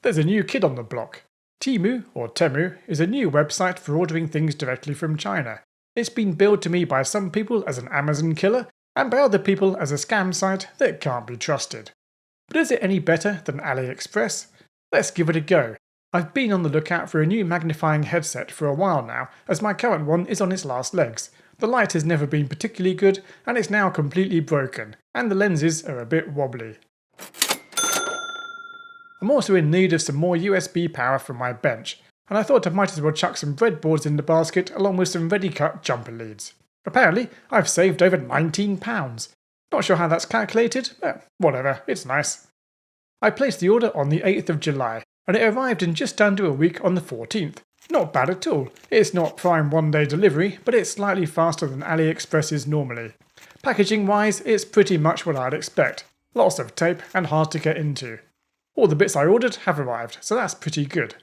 There's a new kid on the block. Temu, or Temu, is a new website for ordering things directly from China. It's been billed to me by some people as an Amazon killer, and by other people as a scam site that can't be trusted. But is it any better than AliExpress? Let's give it a go. I've been on the lookout for a new magnifying headset for a while now, as my current one is on its last legs. The light has never been particularly good, and it's now completely broken, and the lenses are a bit wobbly. I'm also in need of some more USB power for my bench, and I thought I might as well chuck some breadboards in the basket along with some ready-cut jumper leads. Apparently, I've saved over £19. Not sure how that's calculated, but whatever, it's nice. I placed the order on the 8th of July, and it arrived in just under a week on the 14th. Not bad at all. It's not prime one-day delivery, but it's slightly faster than AliExpress is normally. Packaging-wise, it's pretty much what I'd expect. Lots of tape and hard to get into. All the bits I ordered have arrived, so that's pretty good.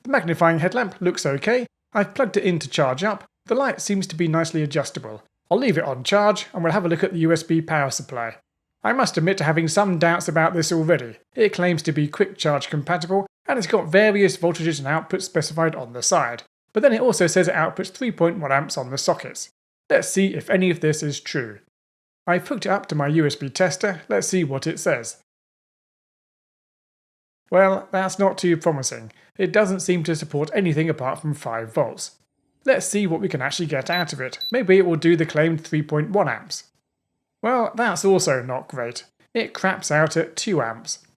The magnifying headlamp looks okay. I've plugged it in to charge up. The light seems to be nicely adjustable. I'll leave it on charge and we'll have a look at the USB power supply. I must admit to having some doubts about this already. It claims to be quick charge compatible, and it's got various voltages and outputs specified on the side, but then it also says it outputs 3.1 amps on the sockets. Let's see if any of this is true. I've hooked it up to my USB tester. Let's see what it says. Well, that's not too promising. It doesn't seem to support anything apart from 5 volts. Let's see what we can actually get out of it. Maybe it will do the claimed 3.1 amps. Well, that's also not great. It craps out at 2 amps.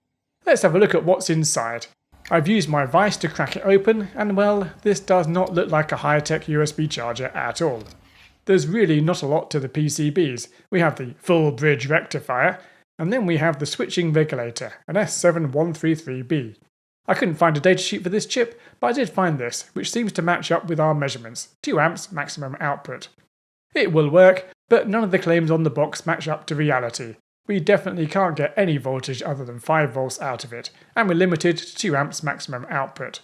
Let's have a look at what's inside. I've used my vice to crack it open, and well, this does not look like a high-tech USB charger at all. There's really not a lot to the PCBs. We have the full bridge rectifier, and then we have the switching regulator, an S7133B. I couldn't find a datasheet for this chip, but I did find this, which seems to match up with our measurements, 2 amps maximum output. It will work, but none of the claims on the box match up to reality. We definitely can't get any voltage other than 5 volts out of it, and we're limited to 2 amps maximum output.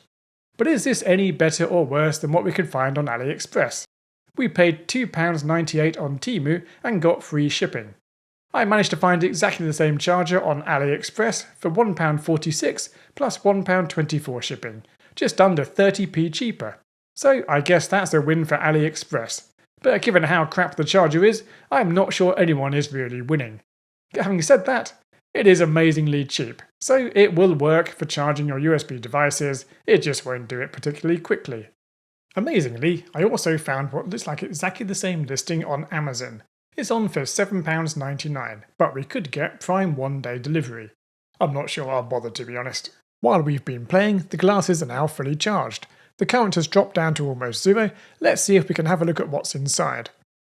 But is this any better or worse than what we could find on AliExpress? We paid £2.98 on Temu and got free shipping. I managed to find exactly the same charger on AliExpress for £1.46 plus £1.24 shipping, just under 30p cheaper. So I guess that's a win for AliExpress. But given how crap the charger is, I'm not sure anyone is really winning. Having said that, it is amazingly cheap, so it will work for charging your USB devices, it just won't do it particularly quickly. Amazingly, I also found what looks like exactly the same listing on Amazon. It's on for £7.99, but we could get prime one-day delivery. I'm not sure I'll bother, to be honest. While we've been playing, the glasses are now fully charged. The current has dropped down to almost zero. Let's see if we can have a look at what's inside.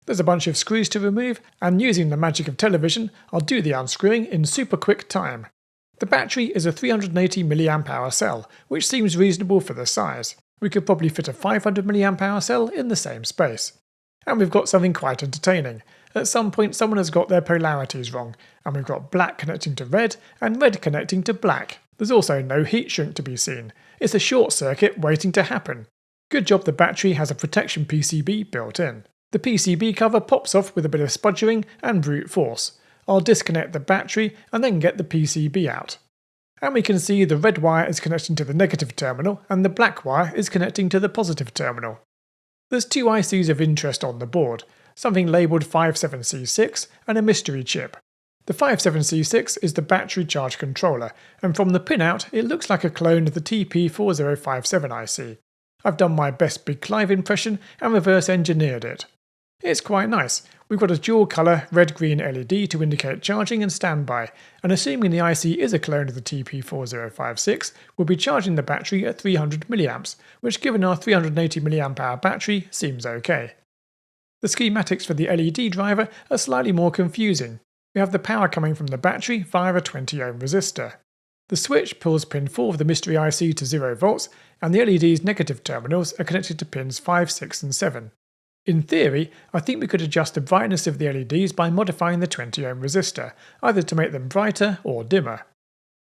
There's a bunch of screws to remove, and using the magic of television, I'll do the unscrewing in super quick time. The battery is a 380 mAh cell, which seems reasonable for the size. We could probably fit a 500 mAh cell in the same space. And we've got something quite entertaining. At some point someone has got their polarities wrong, and we've got black connecting to red and red connecting to black. There's also no heat shrink to be seen. It's a short circuit waiting to happen. Good job the battery has a protection PCB built in. The PCB cover pops off with a bit of sputtering and brute force. I'll disconnect the battery and then get the PCB out. And we can see the red wire is connecting to the negative terminal and the black wire is connecting to the positive terminal. There's 2 ICs of interest on the board, something labelled 57C6 and a mystery chip. The 57C6 is the battery charge controller, and from the pinout it looks like a clone of the TP4057 IC. I've done my best Big Clive impression and reverse engineered it. It's quite nice. We've got a dual colour red-green LED to indicate charging and standby, and assuming the IC is a clone of the TP4056, we'll be charging the battery at 300 mA, which given our 380 mAh battery seems okay. The schematics for the LED driver are slightly more confusing. We have the power coming from the battery via a 20 ohm resistor. The switch pulls pin 4 of the mystery IC to 0 volts, and the LED's negative terminals are connected to pins 5, 6 and 7. In theory, I think we could adjust the brightness of the LEDs by modifying the 20 ohm resistor, either to make them brighter or dimmer.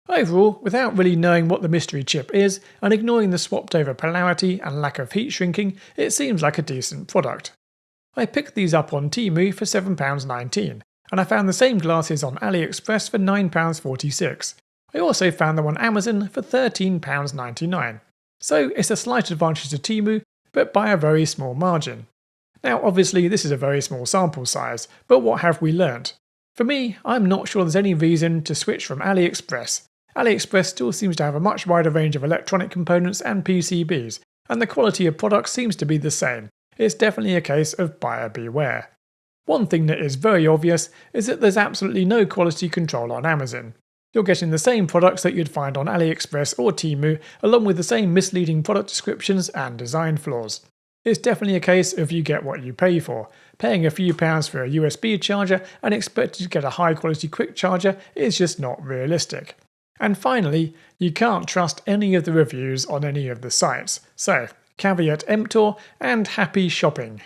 Overall, without really knowing what the mystery chip is, and ignoring the swapped over polarity and lack of heat shrinking, it seems like a decent product. I picked these up on Temu for £7.19, and I found the same glasses on AliExpress for £9.46. I also found them on Amazon for £13.99. So it's a slight advantage to Temu, but by a very small margin. Now obviously this is a very small sample size, but what have we learnt? For me, I'm not sure there's any reason to switch from AliExpress. AliExpress still seems to have a much wider range of electronic components and PCBs, and the quality of products seems to be the same. It's definitely a case of buyer beware. One thing that is very obvious is that there's absolutely no quality control on Amazon. You're getting the same products that you'd find on AliExpress or Temu, along with the same misleading product descriptions and design flaws. It's definitely a case of you get what you pay for. Paying a few pounds for a USB charger and expecting to get a high quality quick charger is just not realistic. And finally, you can't trust any of the reviews on any of the sites. So, caveat emptor and happy shopping.